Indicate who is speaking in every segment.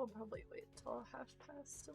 Speaker 1: I'll probably wait till past.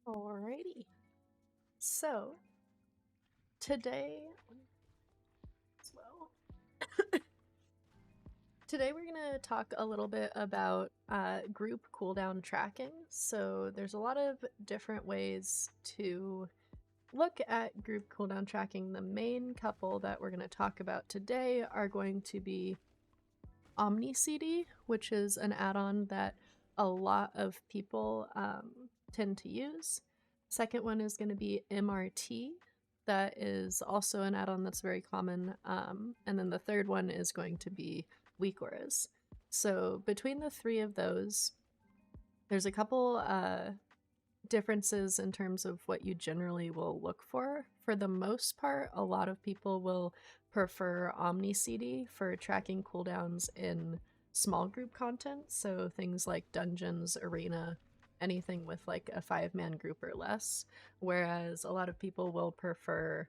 Speaker 1: Alrighty. So today, as well, today we're gonna talk a little bit about group cooldown tracking. So there's a lot of different ways to look at group cooldown tracking. The main couple that we're gonna talk about today are going to be OmniCD, which is an add-on that a lot of people tend to use. Second one is going to be MRT. That is also an add-on that's very common. And then the third one is going to be weak auras. So between the three of those, there's a couple differences in terms of what you generally will look for. For the most part, a lot of people will prefer OmniCD for tracking cooldowns in small group content, so things like dungeons, arena, anything with like a 5-man group or less, whereas a lot of people will prefer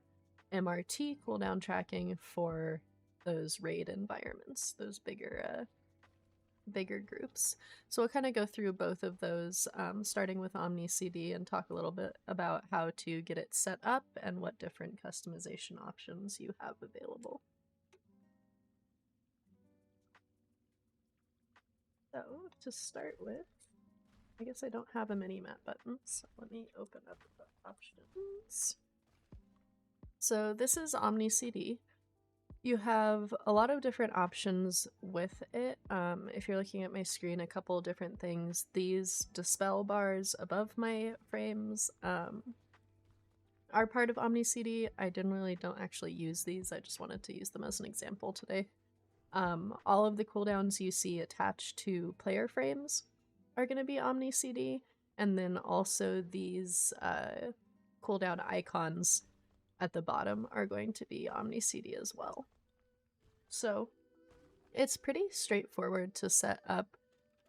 Speaker 1: MRT cooldown tracking for those raid environments, those bigger groups. So we'll kind of go through both of those, starting with OmniCD, and talk a little bit about how to get it set up and what different customization options you have available. So to start with, I guess I don't have a mini-map button, so let me open up the options. So this is OmniCD. You have a lot of different options with it. If you're looking at my screen, a couple different things. These dispel bars above my frames are part of OmniCD. I generally don't actually use these. I just wanted to use them as an example today. All of the cooldowns you see attached to player frames are going to be OmniCD, and then also these cooldown icons at the bottom are going to be OmniCD as well. So it's pretty straightforward to set up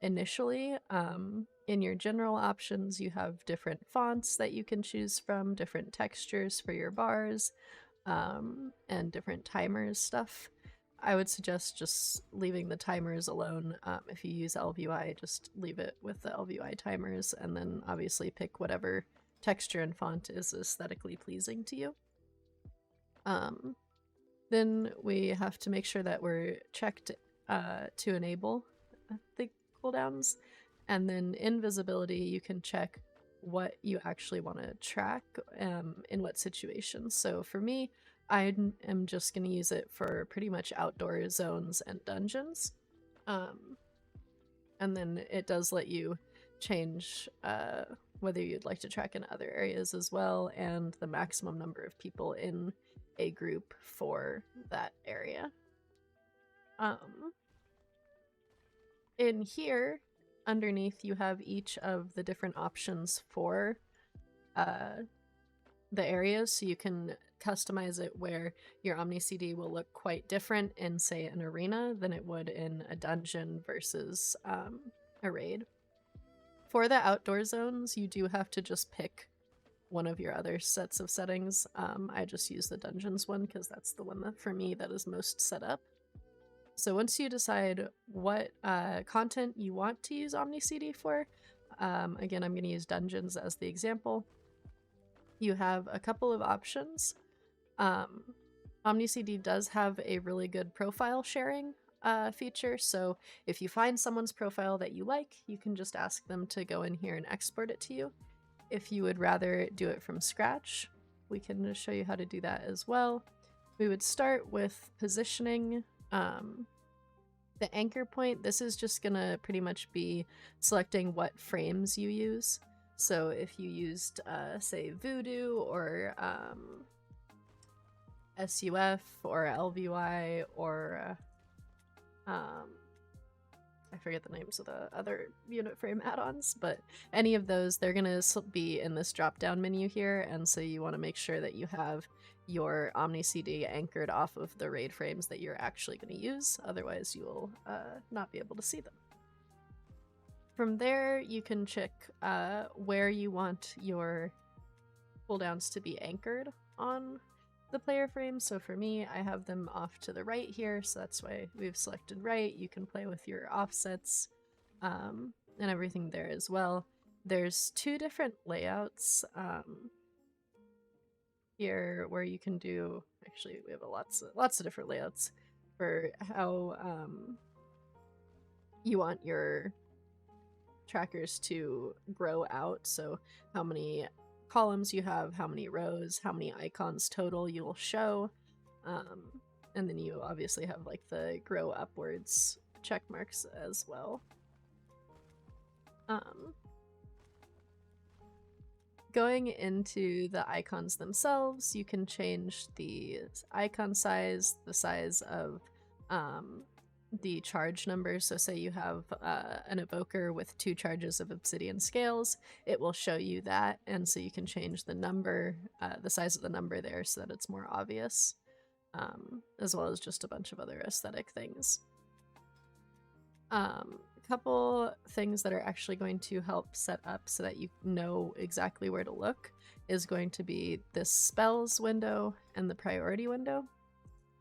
Speaker 1: initially. In your general options, you have different fonts that you can choose from, different textures for your bars, and different timers stuff. I would suggest just leaving the timers alone. If you use LVUI, just leave it with the LVUI timers, and then obviously pick whatever texture and font is aesthetically pleasing to you. Then we have to make sure that we're checked to enable the cooldowns, and then in visibility you can check what you actually want to track in what situations. So for me, I am just going to use it for pretty much outdoor zones and dungeons. And then it does let you change whether you'd like to track in other areas as well, and the maximum number of people in a group for that area. In here, underneath, you have each of the different options for the areas, so you can customize it where your OmniCD will look quite different in, say, an arena than it would in a dungeon versus a raid. For the outdoor zones, you do have to just pick one of your other sets of settings. I just use the dungeons one because that's the one that, for me, that is most set up. So once you decide what content you want to use OmniCD for, again, I'm going to use dungeons as the example. You have a couple of options. OmniCD does have a really good profile sharing feature, so if you find someone's profile that you like, you can just ask them to go in here and export it to you. If you would rather do it from scratch, we can just show you how to do that as well. We would start with positioning the anchor point. This is just gonna pretty much be selecting what frames you use. So if you used, say, Voodoo or SUF or LVY or I forget the names of the other unit frame add-ons, but any of those, they're going to be in this drop-down menu here, and so you want to make sure that you have your OmniCD anchored off of the raid frames that you're actually going to use, otherwise you will not be able to see them. From there, you can check where you want your cooldowns to be anchored on the player frames. So for me, I have them off to the right here, so that's why we've selected right. You can play with your offsets and everything there as well. There's two different layouts here where you can do, actually we have lots of different layouts for how you want your trackers to grow out. So how many columns you have, how many rows, how many icons total you'll show, and then you obviously have like the grow upwards check marks as well. Going into the icons themselves, you can change the icon size, the size of the charge number. So say you have an evoker with 2 charges of obsidian scales, it will show you that, and so you can change the number, the size of the number there so that it's more obvious, as well as just a bunch of other aesthetic things. A couple things that are actually going to help set up so that you know exactly where to look is going to be this spells window and the priority window.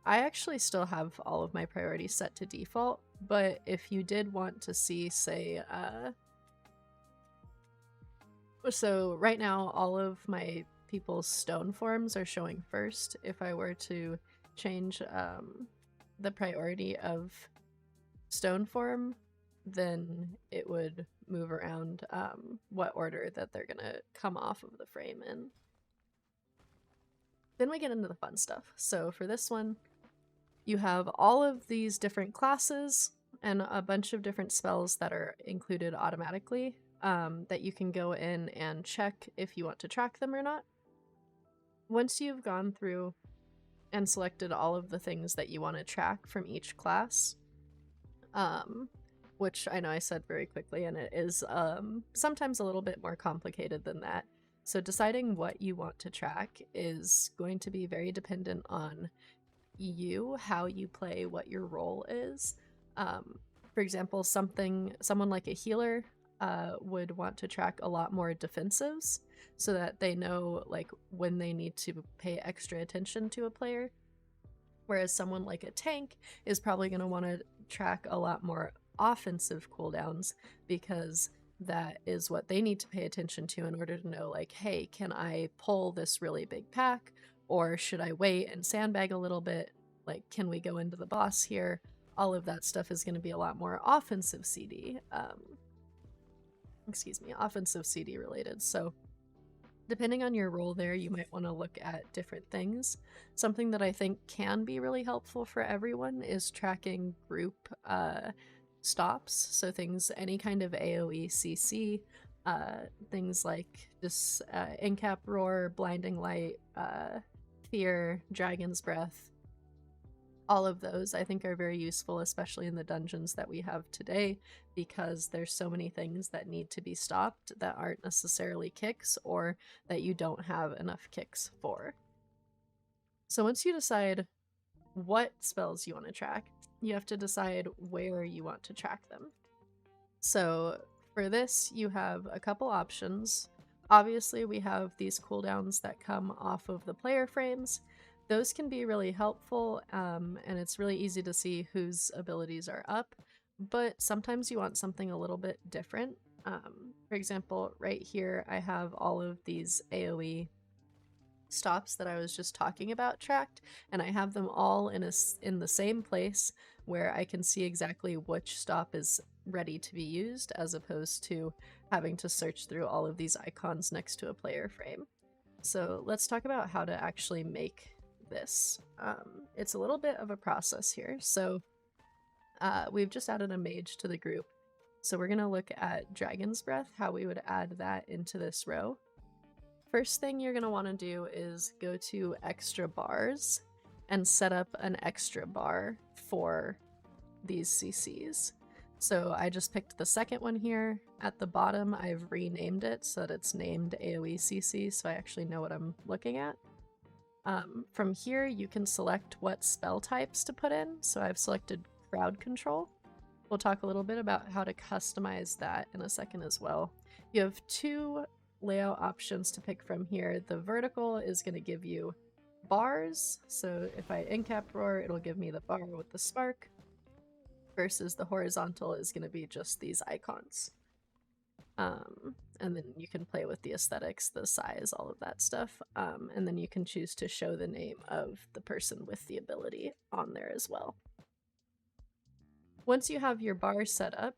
Speaker 1: I actually still have all of my priorities set to default, but if you did want to see, say, so right now all of my people's stone forms are showing first. If I were to change the priority of stone form, then it would move around what order that they're gonna come off of the frame in. Then we get into the fun stuff. So for this one, you have all of these different classes and a bunch of different spells that are included automatically that you can go in and check if you want to track them or not. Once you've gone through and selected all of the things that you want to track from each class, which I know I said very quickly, and it is sometimes a little bit more complicated than that. So deciding what you want to track is going to be very dependent on you, how you play, what your role is. For example, someone like a healer would want to track a lot more defensives so that they know like when they need to pay extra attention to a player. Whereas someone like a tank is probably going to want to track a lot more offensive cooldowns because that is what they need to pay attention to in order to know like, hey, can I pull this really big pack? Or should I wait and sandbag a little bit? Like, can we go into the boss here? All of that stuff is going to be a lot more offensive CD. Offensive CD related. So depending on your role there, you might want to look at different things. Something that I think can be really helpful for everyone is tracking group stops. So things, any kind of AoE CC, things like just Incap Roar, Blinding Light, Fear, Dragon's Breath. All of those I think are very useful, especially in the dungeons that we have today, because there's so many things that need to be stopped that aren't necessarily kicks or that you don't have enough kicks for. So once you decide what spells you want to track, you have to decide where you want to track them. So for this, you have a couple options. Obviously, we have these cooldowns that come off of the player frames. Those can be really helpful, and it's really easy to see whose abilities are up, but sometimes you want something a little bit different. For example, right here, I have all of these AoE stops that I was just talking about tracked, and I have them all in the same place where I can see exactly which stop is ready to be used, as opposed to having to search through all of these icons next to a player frame. So let's talk about how to actually make this. It's a little bit of a process here. So we've just added a mage to the group. So we're going to look at Dragon's Breath, how we would add that into this row. First thing you're going to want to do is go to extra bars and set up an extra bar for these CCs. So I just picked the second one here. At the bottom, I've renamed it so that it's named AoE CC, so I actually know what I'm looking at. From here, you can select what spell types to put in. So I've selected Crowd Control. We'll talk a little bit about how to customize that in a second as well. You have two layout options to pick from here. The vertical is going to give you bars. So if I Incap Roar, it'll give me the bar with the spark. Versus the horizontal is going to be just these icons. And then you can play with the aesthetics, the size, all of that stuff. And then you can choose to show the name of the person with the ability on there as well. Once you have your bar set up,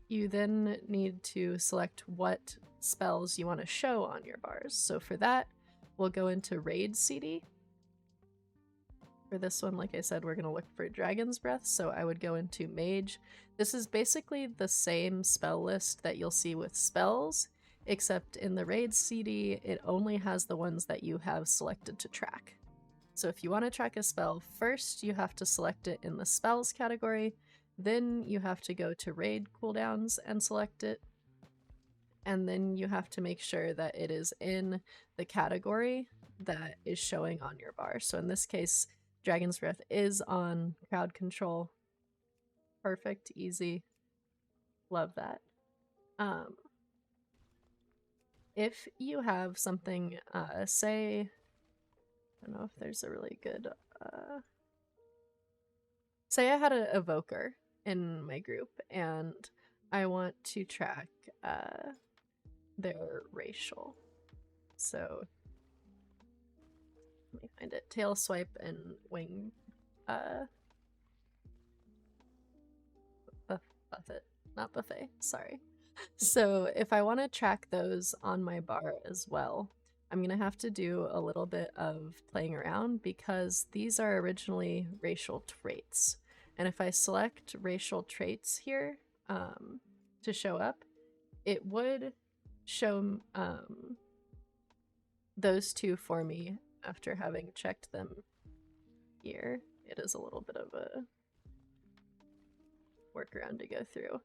Speaker 1: you then need to select what spells you want to show on your bars. So for that, we'll go into Raid CD. For this one, like I said, we're going to look for Dragon's Breath, so I would go into Mage. This is basically the same spell list that you'll see with spells, except in the Raid CD, it only has the ones that you have selected to track. So if you want to track a spell, first you have to select it in the spells category, then you have to go to Raid cooldowns and select it, and then you have to make sure that it is in the category that is showing on your bar. So in this case, Dragon's Breath is on Crowd Control. Perfect, easy. Love that. If you have something, say, I don't know if there's a really good, say I had an evoker in my group and I want to track their racial. So let me find it. Tail swipe and wing buffet. not buffet, sorry. So if I want to track those on my bar as well, I'm going to have to do a little bit of playing around because these are originally racial traits. And if I select racial traits here to show up, it would show those two for me after having checked them here. It is a little bit of a workaround to go through.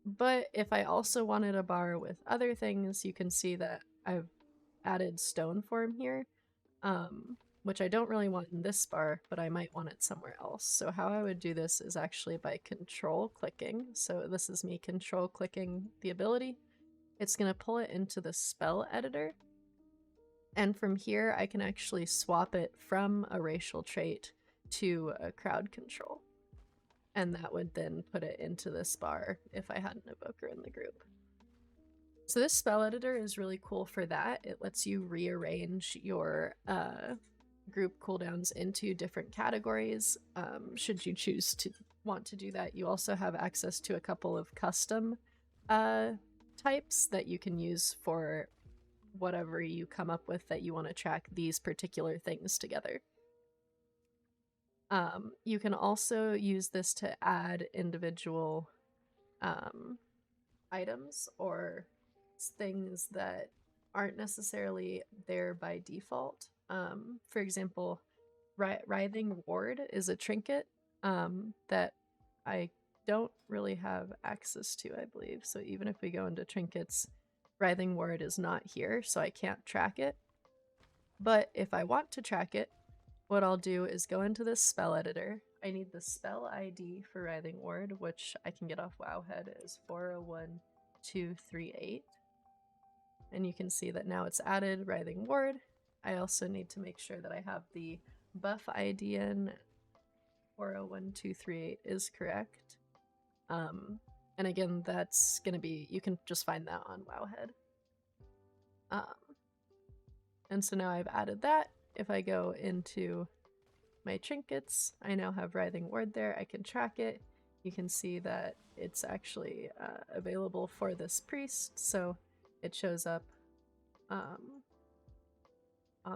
Speaker 1: But if I also wanted a bar with other things, you can see that I've added stone form here, which I don't really want in this bar, but I might want it somewhere else. So how I would do this is actually by control clicking. So this is me control clicking the ability. It's going to pull it into the spell editor. And from here, I can actually swap it from a racial trait to a crowd control. And that would then put it into this bar if I had an evoker in the group. So this spell editor is really cool for that. It lets you rearrange your group cooldowns into different categories. Should you choose to want to do that, you also have access to a couple of custom types that you can use for whatever you come up with that you want to track these particular things together. You can also use this to add individual items or things that aren't necessarily there by default. For example, Writhing Ward is a trinket that I don't really have access to, I believe. So even if we go into trinkets, Writhing Ward is not here, so I can't track it. But if I want to track it, what I'll do is go into this spell editor. I need the spell ID for Writhing Ward, which I can get off Wowhead as 401238. And you can see that now it's added Writhing Ward. I also need to make sure that I have the buff ID in 401238 is correct. And again, that's gonna be, you can just find that on Wowhead. And so now I've added that. If I go into my trinkets, I now have Writhing Ward there. I can track it. You can see that it's actually available for this priest, so it shows up on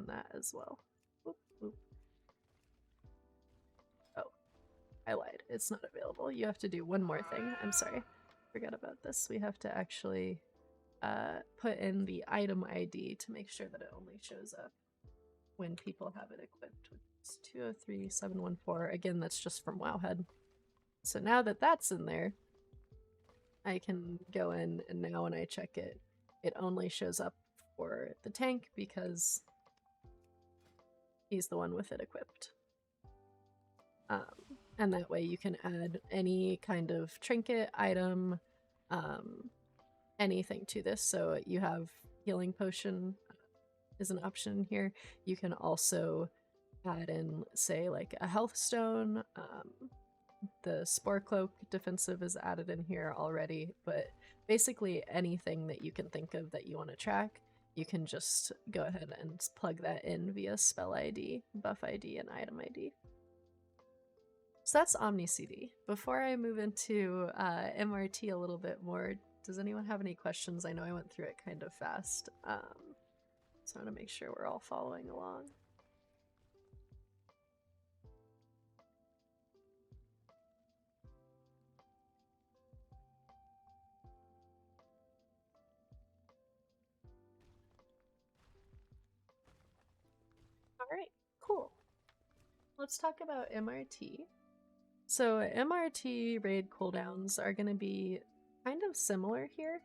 Speaker 1: that as well. Whoop, whoop. Oh, I lied. It's not available. You have to do one more thing. I'm sorry. Forgot about this. We have to actually put in the item ID to make sure that it only shows up when people have it equipped, which is 203714. Again, that's just from Wowhead. So now that that's in there, I can go in, and now when I check it, it only shows up for the tank because he's the one with it equipped. And that way you can add any kind of trinket, item, anything to this. So you have healing potion is an option here. You can also add in, say, like a health stone. The Spore Cloak defensive is added in here already, but basically anything that you can think of that you want to track, you can just go ahead and plug that in via spell ID, buff ID, and item ID. So that's OmniCD. Before I move into MRT a little bit more, does anyone have any questions? I know I went through it kind of fast. So I want to make sure we're all following along. All right, cool. Let's talk about MRT. So MRT raid cooldowns are going to be kind of similar here,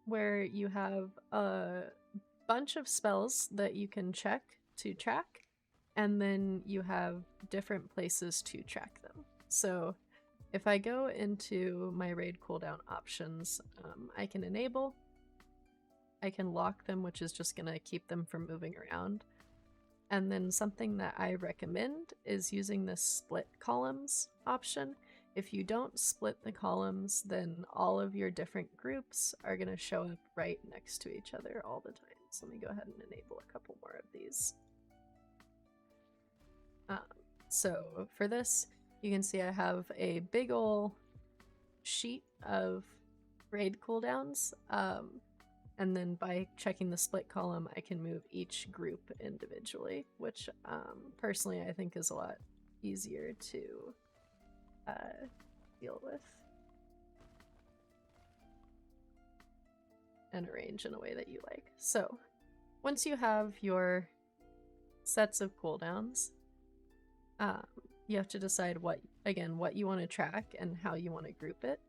Speaker 1: where you have a bunch of spells that you can check to track, and then you have different places to track them. So if I go into my raid cooldown options, I can enable, I can lock them, which is just going to keep them from moving around. And then something that I recommend is using this split columns option. If you don't split the columns, then all of your different groups are going to show up right next to each other all the time. So let me go ahead and enable a couple more of these. So for this, you can see I have a big ol' sheet of raid cooldowns, and then by checking the split column, I can move each group individually, which personally I think is a lot easier to deal with and arrange in a way that you like. So once you have your sets of cooldowns, you have to decide what you want to track and how you want to group it.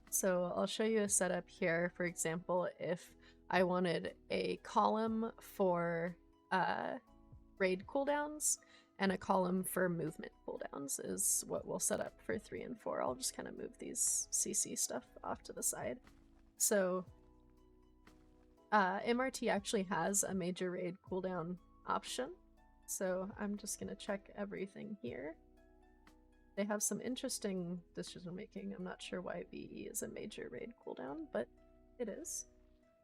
Speaker 1: So I'll show you a setup here. For example, if I wanted a column for raid cooldowns and a column for movement cooldowns is what we'll set up for 3 and 4. I'll just kind of move these CC stuff off to the side. So MRT actually has a major raid cooldown option. So I'm just going to check everything here. They have some interesting decision making. I'm not sure why VE is a major raid cooldown, but it is.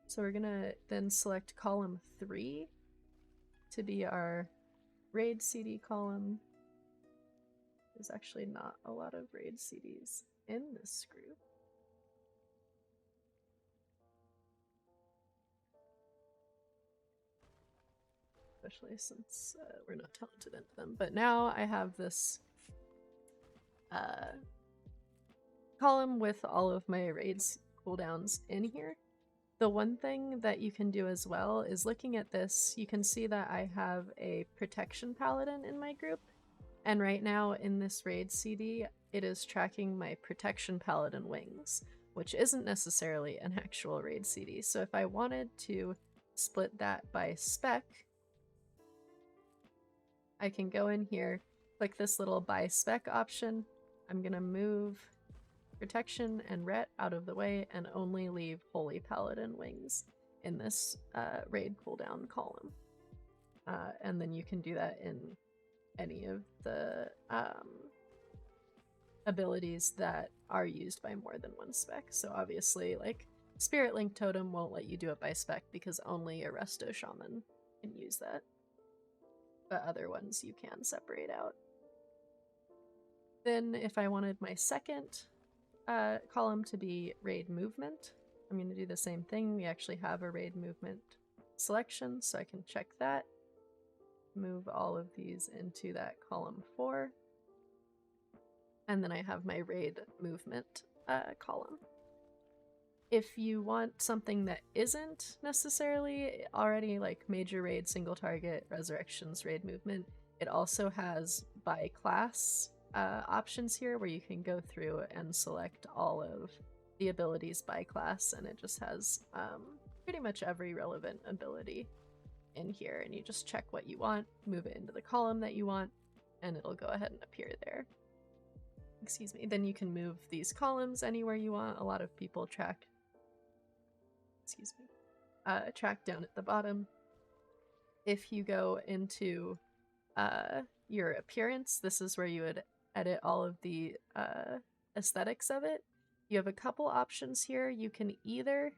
Speaker 1: So we're going to then select column 3 to be our raid CD column. There's actually not a lot of raid CDs in this group. Especially since we're not talented into them. But now I have this column with all of my raids cooldowns in here. The one thing that you can do as well is looking at this, you can see that I have a protection paladin in my group. And right now in this raid CD, it is tracking my protection paladin wings, which isn't necessarily an actual raid CD. So if I wanted to split that by spec, I can go in here, click this little by spec option. I'm going to move protection and ret out of the way and only leave holy paladin wings in this raid cooldown column. And then you can do that in any of the abilities that are used by more than one spec. So obviously, like, Spirit Link Totem won't let you do it by spec because only a Resto Shaman can use that. But other ones you can separate out. Then if I wanted my second column to be raid movement, I'm going to do the same thing. We actually have a raid movement selection, so I can check that. Move all of these into that column 4. And then I have my raid movement column. If you want something that isn't necessarily already like major raid, single target, resurrections, raid movement, it also has by class options here where you can go through and select all of the abilities by class, and it just has pretty much every relevant ability in here, and you just check what you want, move it into the column that you want, and it'll go ahead and appear there. Excuse me. Then you can move these columns anywhere you want. A lot of people track down at the bottom. If you go into your appearance, this is where you would edit all of the aesthetics of it. You have a couple options here. You can either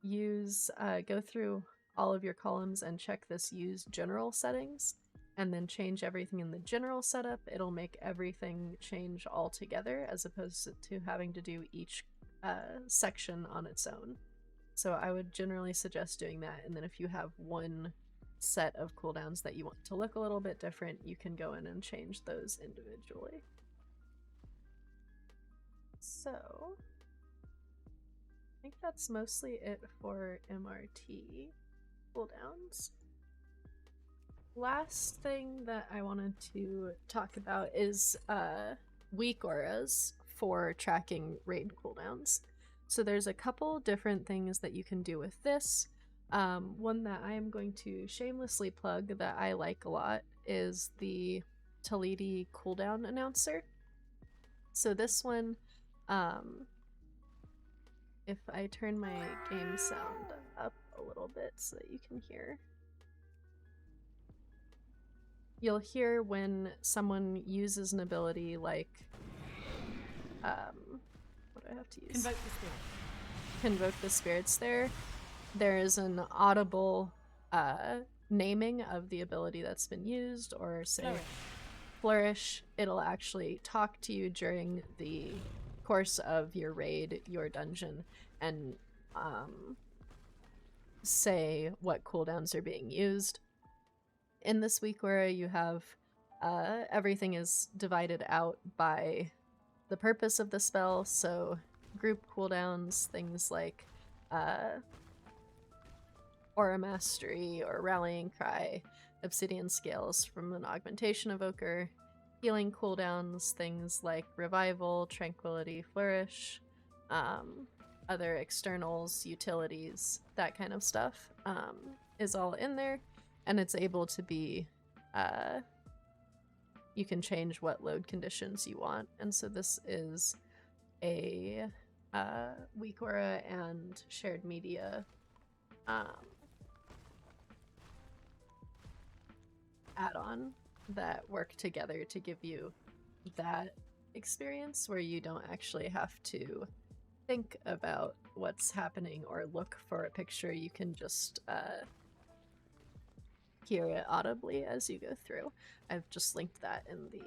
Speaker 1: use go through all of your columns and check this use general settings and then change everything in the general setup. It'll make everything change all together as opposed to having to do each section on its own. So I would generally suggest doing that, and then if you have one set of cooldowns that you want to look a little bit different, you can go in and change those individually. So I think that's mostly it for MRT cooldowns. Last thing that I wanted to talk about is weak auras for tracking raid cooldowns. So there's a couple different things that you can do with this. One that I am going to shamelessly plug that I like a lot is the Talidi cooldown announcer. So this one, if I turn my game sound up a little bit so that you can hear, you'll hear when someone uses an ability like, what do I have to use?
Speaker 2: Convoke the spirit.
Speaker 1: Convoke the spirits there. There is an audible naming of the ability that's been used, or say Flourish, it'll actually talk to you during the course of your raid, your dungeon, and say what cooldowns are being used. In this week where you have everything is divided out by the purpose of the spell, so group cooldowns, things like Aura Mastery or Rallying Cry, Obsidian Scales from an Augmentation Evoker, healing cooldowns, things like Revival, Tranquility, Flourish, other externals, utilities, that kind of stuff is all in there, and it's able to be you can change what load conditions you want. And so this is a weak aura and shared media add-on that work together to give you that experience where you don't actually have to think about what's happening or look for a picture. You can just hear it audibly as you go through. I've just linked that in the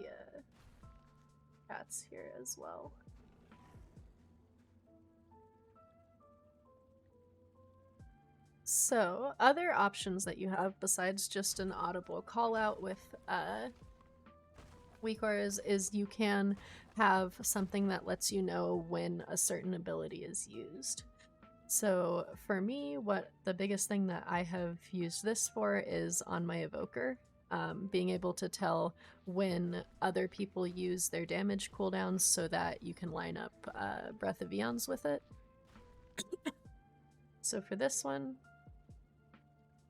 Speaker 1: chats here as well. So, other options that you have besides just an audible call out with weak auras is you can have something that lets you know when a certain ability is used. So for me, what the biggest thing that I have used this for is on my evoker, being able to tell when other people use their damage cooldowns so that you can line up Breath of Eons with it. So for this one,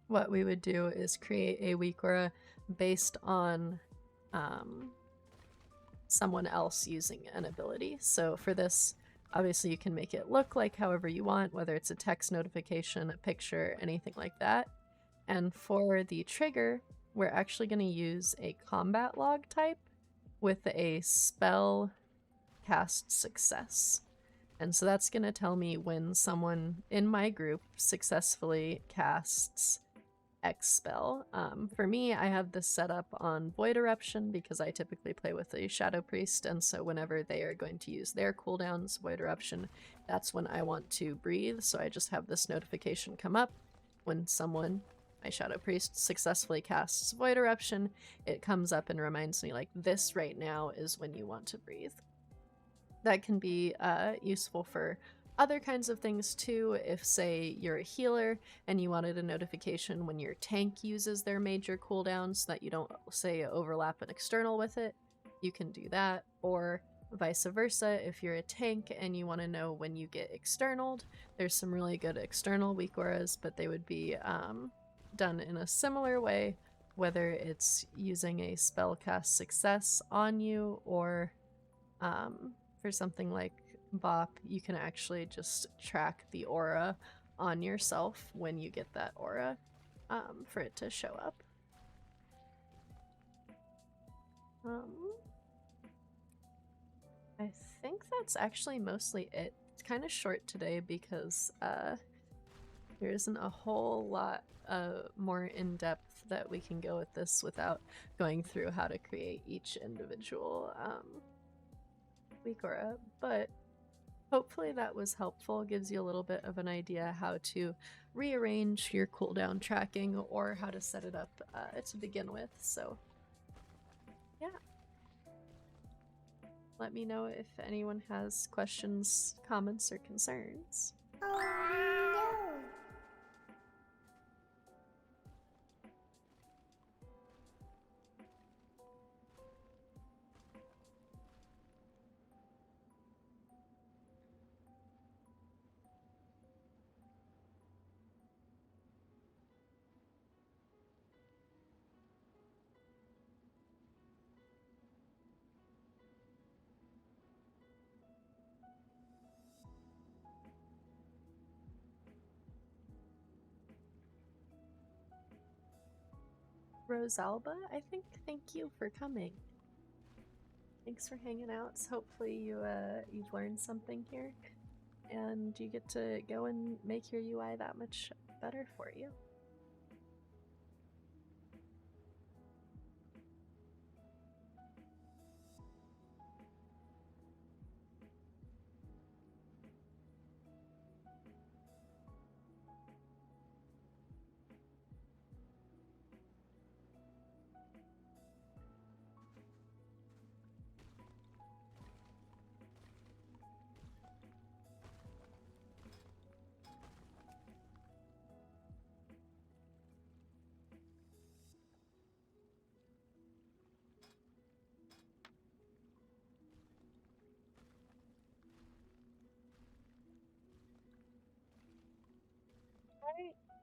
Speaker 1: what we would do is create a weak aura based on someone else using an ability. So for this, obviously you can make it look like however you want, whether it's a text notification, a picture, anything like that. And for the trigger, we're actually going to use a combat log type with a spell cast success. And so that's going to tell me when someone in my group successfully casts X spell. For me, I have this set up on Void Eruption because I typically play with a Shadow Priest, and so whenever they are going to use their cooldowns, Void Eruption, that's when I want to breathe, so I just have this notification come up. When someone, my Shadow Priest, successfully casts Void Eruption, it comes up and reminds me, like, this right now is when you want to breathe. That can be useful for other kinds of things too. If, say, you're a healer and you wanted a notification when your tank uses their major cooldown so that you don't, say, overlap an external with it, you can do that. Or vice versa, if you're a tank and you want to know when you get externaled, there's some really good external weak auras, but they would be done in a similar way, whether it's using a spell cast success on you or for something like Bop, you can actually just track the aura on yourself when you get that aura for it to show up. I think that's actually mostly it. It's kind of short today because there isn't a whole lot more in-depth that we can go with this without going through how to create each individual weak aura, but hopefully that was helpful, gives you a little bit of an idea how to rearrange your cooldown tracking or how to set it up to begin with. So yeah, let me know if anyone has questions, comments, or concerns. Rosalba, I think, thank you for coming. Thanks for hanging out. Hopefully you've learned something here, and you get to go and make your UI that much better for you.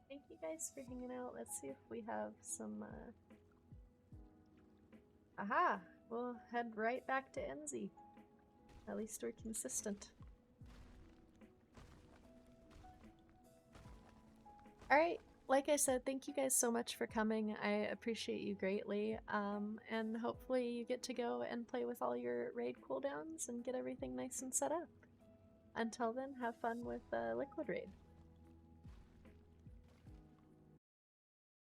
Speaker 1: Thank you guys for hanging out. Let's see if we have some, Aha! We'll head right back to Enzi. At least we're consistent. Alright, like I said, thank you guys so much for coming. I appreciate you greatly. And hopefully you get to go and play with all your raid cooldowns and get everything nice and set up. Until then, have fun with Liquid Raid.